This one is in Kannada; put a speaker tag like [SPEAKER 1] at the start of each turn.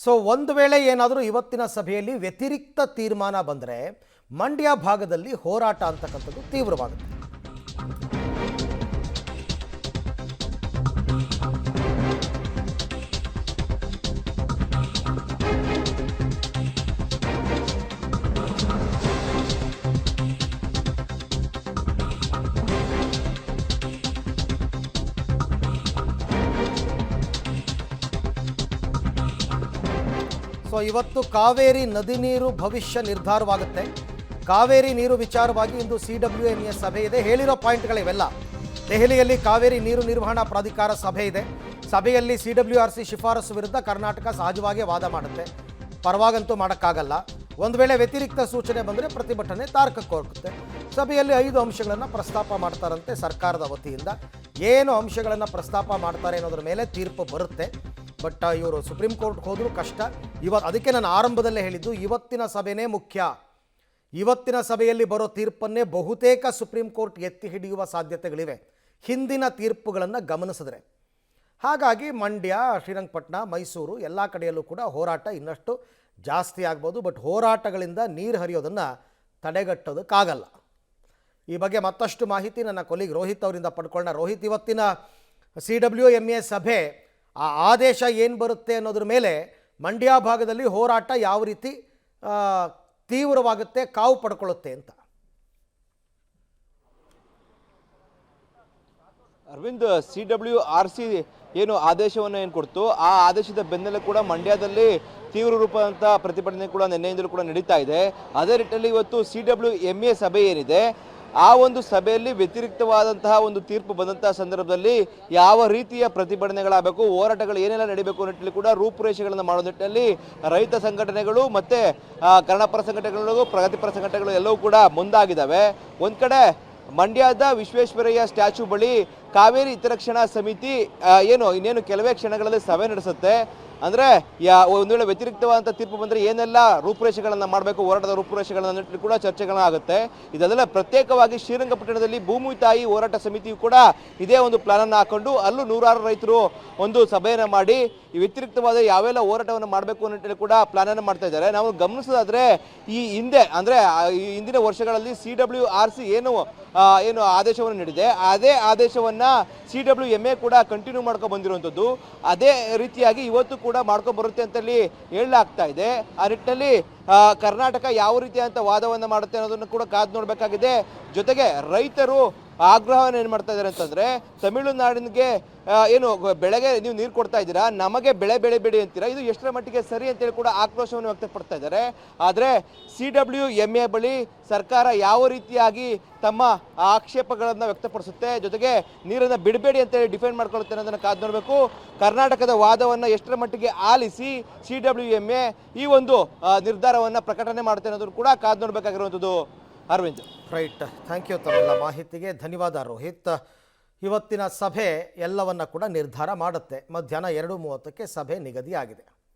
[SPEAKER 1] ಸೊ ಒಂದು ವೇಳೆ ಏನಾದರೂ ಇವತ್ತಿನ ಸಭೆಯಲ್ಲಿ ವ್ಯತಿರಿಕ್ತ ತೀರ್ಮಾನ ಬಂದರೆ ಮಂಡ್ಯ ಭಾಗದಲ್ಲಿ ಹೋರಾಟ ಅಂತಕ್ಕಂಥದ್ದು ತೀವ್ರವಾಗುತ್ತೆ. ಸೊ ಇವತ್ತು ಕಾವೇರಿ ನದಿ ನೀರು ಭವಿಷ್ಯ ನಿರ್ಧಾರವಾಗುತ್ತೆ. ಕಾವೇರಿ ನೀರು ವಿಚಾರವಾಗಿ ಇಂದು CWMA ಸಭೆ ಇದೆ. ಹೇಳಿರೋ ಪಾಯಿಂಟ್ಗಳಿವೆಲ್ಲ. ದೆಹಲಿಯಲ್ಲಿ ಕಾವೇರಿ ನೀರು ನಿರ್ವಹಣಾ ಪ್ರಾಧಿಕಾರ ಸಭೆ ಇದೆ. ಸಭೆಯಲ್ಲಿ CWRC ಶಿಫಾರಸು ವಿರುದ್ಧ ಕರ್ನಾಟಕ ಸಹಜವಾಗಿ ವಾದ ಮಾಡುತ್ತೆ. ಪರವಾಗಂತೂ ಮಾಡೋಕ್ಕಾಗಲ್ಲ. ಒಂದು ವೇಳೆ ವ್ಯತಿರಿಕ್ತ ಸೂಚನೆ ಬಂದರೆ ಪ್ರತಿಭಟನೆ ತಾರಕಕ್ಕೆ ಹೋಗುತ್ತೆ. ಸಭೆಯಲ್ಲಿ 5 ಅಂಶಗಳನ್ನು ಪ್ರಸ್ತಾಪ ಮಾಡ್ತಾರಂತೆ ಸರ್ಕಾರದ ವತಿಯಿಂದ. ಏನು ಅಂಶಗಳನ್ನು ಪ್ರಸ್ತಾಪ ಮಾಡ್ತಾರೆ ಅನ್ನೋದ್ರ ಮೇಲೆ ತೀರ್ಪು ಬರುತ್ತೆ. ಬಟ್ ಇವರು ಸುಪ್ರೀಂ ಕೋರ್ಟ್ಗೆ ಹೋದರೂ ಕಷ್ಟ. ಅದಕ್ಕೆ ನಾನು ಆರಂಭದಲ್ಲೇ ಹೇಳಿದ್ದು ಇವತ್ತಿನ ಸಭೆನೇ ಮುಖ್ಯ. ಇವತ್ತಿನ ಸಭೆಯಲ್ಲಿ ಬರೋ ತೀರ್ಪನ್ನೇ ಬಹುತೇಕ ಸುಪ್ರೀಂ ಕೋರ್ಟ್ ಎತ್ತಿ ಹಿಡಿಯುವ ಸಾಧ್ಯತೆಗಳಿವೆ ಹಿಂದಿನ ತೀರ್ಪುಗಳನ್ನು ಗಮನಿಸಿದ್ರೆ. ಹಾಗಾಗಿ ಮಂಡ್ಯ, ಶ್ರೀರಂಗಪಟ್ಟಣ, ಮೈಸೂರು ಎಲ್ಲ ಕಡೆಯಲ್ಲೂ ಕೂಡ ಹೋರಾಟ ಇನ್ನಷ್ಟು ಜಾಸ್ತಿ ಆಗ್ಬೋದು. ಬಟ್ ಹೋರಾಟಗಳಿಂದ ನೀರು ಹರಿಯೋದನ್ನು ತಡೆಗಟ್ಟೋದಕ್ಕಾಗಲ್ಲ. ಈ ಬಗ್ಗೆ ಮತ್ತಷ್ಟು ಮಾಹಿತಿ ನನ್ನ ಕೊಲೀಗ್ ರೋಹಿತ್ ಅವರಿಂದ ಪಡ್ಕೊಳ್ಳೋಣ. ರೋಹಿತ್, ಇವತ್ತಿನ CWMA ಸಭೆ ಆ ಆದೇಶ ಏನು ಬರುತ್ತೆ ಅನ್ನೋದ್ರ ಮೇಲೆ ಮಂಡ್ಯ ಭಾಗದಲ್ಲಿ ಹೋರಾಟ ಯಾವ ರೀತಿ ತೀವ್ರವಾಗುತ್ತೆ, ಕಾವು ಪಡ್ಕೊಳ್ಳುತ್ತೆ ಅಂತ.
[SPEAKER 2] ಅರವಿಂದ್, CWRC ಏನು ಆದೇಶವನ್ನು ಏನು ಕೊಡ್ತು, ಆ ಆದೇಶದ ಬೆನ್ನಲ್ಲೇ ಕೂಡ ಮಂಡ್ಯದಲ್ಲಿ ತೀವ್ರ ರೂಪದಂಥ ಪ್ರತಿಭಟನೆ ಕೂಡ ನಿನ್ನೆಯಿಂದಲೂ ಕೂಡ ನಡೀತಾ ಇದೆ. ಅದೇ ನಿಟ್ಟಿನಲ್ಲಿ ಇವತ್ತು CWMA ಸಭೆ ಏನಿದೆ, ಆ ಒಂದು ಸಭೆಯಲ್ಲಿ ವ್ಯತಿರಿಕ್ತವಾದಂತಹ ಒಂದು ತೀರ್ಪು ಬಂದಂತಹ ಸಂದರ್ಭದಲ್ಲಿ ಯಾವ ರೀತಿಯ ಪ್ರತಿಭಟನೆಗಳಾಗಬೇಕು, ಹೋರಾಟಗಳು ಏನೆಲ್ಲ ನಡೀಬೇಕು ನಿಟ್ಟಿನಲ್ಲಿ ಕೂಡ ರೂಪುರೇಷೆಗಳನ್ನು ಮಾಡೋ ನಿಟ್ಟಿನಲ್ಲಿ ರೈತ ಸಂಘಟನೆಗಳು ಮತ್ತು ಕನ್ನಡಪರ ಸಂಘಟನೆಗಳು, ಪ್ರಗತಿಪರ ಸಂಘಟನೆಗಳು ಎಲ್ಲವೂ ಕೂಡ ಮುಂದಾಗಿದ್ದಾವೆ. ಒಂದು ಕಡೆ ಮಂಡ್ಯದ ವಿಶ್ವೇಶ್ವರಯ್ಯ ಸ್ಟ್ಯಾಚ್ಯೂ ಬಳಿ ಕಾವೇರಿ ಹಿತರಕ್ಷಣಾ ಸಮಿತಿ ಇನ್ನೇನು ಕೆಲವೇ ಕ್ಷಣಗಳಲ್ಲಿ ಸಭೆ ನಡೆಸುತ್ತೆ. ಅಂದರೆ ಒಂದು ವೇಳೆ ವ್ಯತಿರಿಕ್ತವಾದಂಥ ತೀರ್ಪು ಬಂದರೆ ಏನೆಲ್ಲ ರೂಪುರೇಷೆಗಳನ್ನು ಮಾಡಬೇಕು, ಹೋರಾಟದ ರೂಪುರೇಷೆಗಳನ್ನು ಕೂಡ ಚರ್ಚೆಗಳಾಗುತ್ತೆ. ಇದೆಲ್ಲ ಪ್ರತ್ಯೇಕವಾಗಿ ಶ್ರೀರಂಗಪಟ್ಟಣದಲ್ಲಿ ಭೂಮಿ ತಾಯಿ ಹೋರಾಟ ಸಮಿತಿಯು ಕೂಡ ಇದೇ ಒಂದು ಪ್ಲಾನನ್ನು ಹಾಕೊಂಡು ಅಲ್ಲೂ ನೂರಾರು ರೈತರು ಒಂದು ಸಭೆಯನ್ನು ಮಾಡಿ ಈ ವ್ಯತಿರಿಕ್ತವಾದ ಯಾವೆಲ್ಲ ಹೋರಾಟವನ್ನು ಮಾಡಬೇಕು ಅನ್ನೋ ಕೂಡ ಪ್ಲಾನನ್ನು ಮಾಡ್ತಾ ಇದ್ದಾರೆ. ನಾವು ಗಮನಿಸೋದಾದರೆ ಈ ಹಿಂದೆ ಅಂದರೆ ಈ ಹಿಂದಿನ ವರ್ಷಗಳಲ್ಲಿ CWRC ಏನು ಆದೇಶವನ್ನು ನೀಡಿದೆ, ಅದೇ ಆದೇಶವನ್ನು CWMA ಕೂಡ ಕಂಟಿನ್ಯೂ ಮಾಡ್ಕೊಂಡು ಬಂದಿರುವಂಥದ್ದು. ಅದೇ ರೀತಿಯಾಗಿ ಇವತ್ತು ಕೂಡ ಮಾಡ್ಕೊಂಡು ಬರುತ್ತೆ ಅಂತೇಳಿ ಹೇಳಲಾಗ್ತಾ ಇದೆ. ಆ ನಿಟ್ಟಿನಲ್ಲಿ ಕರ್ನಾಟಕ ಯಾವ ರೀತಿಯಾದಂಥ ವಾದವನ್ನು ಮಾಡುತ್ತೆ ಅನ್ನೋದನ್ನು ಕೂಡ ಕಾದು ನೋಡಬೇಕಾಗಿದೆ. ಜೊತೆಗೆ ರೈತರು ಆಗ್ರಹವನ್ನು ಏನು ಮಾಡ್ತಾ ಇದ್ದಾರೆ ಅಂತಂದರೆ, ತಮಿಳುನಾಡಿಗೆ ಬೆಳೆಗೆ ನೀವು ನೀರು ಕೊಡ್ತಾ ಇದ್ದೀರಾ, ನಮಗೆ ಬೆಳೆ ಬೆಳೆಬೇಡಿ ಅಂತೀರಾ, ಇದು ಎಷ್ಟರ ಮಟ್ಟಿಗೆ ಸರಿ ಅಂತೇಳಿ ಕೂಡ ಆಕ್ರೋಶವನ್ನು ವ್ಯಕ್ತಪಡ್ತಾ ಇದ್ದಾರೆ. ಆದರೆ CWMA ಬಳಿ ಸರ್ಕಾರ ಯಾವ ರೀತಿಯಾಗಿ ತಮ್ಮ ಆಕ್ಷೇಪಗಳನ್ನು ವ್ಯಕ್ತಪಡಿಸುತ್ತೆ, ಜೊತೆಗೆ ನೀರನ್ನು ಬಿಡಬೇಡಿ ಅಂತೇಳಿ ಡಿಫೆಂಡ್ ಮಾಡ್ಕೊಳ್ಳುತ್ತೆ ಅನ್ನೋದನ್ನು ಕಾದು ನೋಡಬೇಕು. ಕರ್ನಾಟಕದ ವಾದವನ್ನು ಎಷ್ಟರ ಮಟ್ಟಿಗೆ ಆಲಿಸಿ CWMA ಈ ಒಂದು ನಿರ್ಧಾರವನ್ನು ಪ್ರಕಟಣೆ ಮಾಡುತ್ತೆ ಅನ್ನೋದನ್ನು ಕೂಡ ಕಾದು ನೋಡಬೇಕಾಗಿರುವಂಥದ್ದು. ಅರವಿಂದ್,
[SPEAKER 1] ರೈಟ್, ಥ್ಯಾಂಕ್ ಯು ತಮ್ಮೆಲ್ಲ ಮಾಹಿತಿಗೆ ಧನ್ಯವಾದ ರೋಹಿತ್. ಇವತ್ತಿನ ಸಭೆ ಎಲ್ಲವನ್ನ ಕೂಡ ನಿರ್ಧಾರ ಮಾಡುತ್ತೆ. ಮಧ್ಯಾಹ್ನ 2:30ಕ್ಕೆ ಸಭೆ ನಿಗದಿಯಾಗಿದೆ.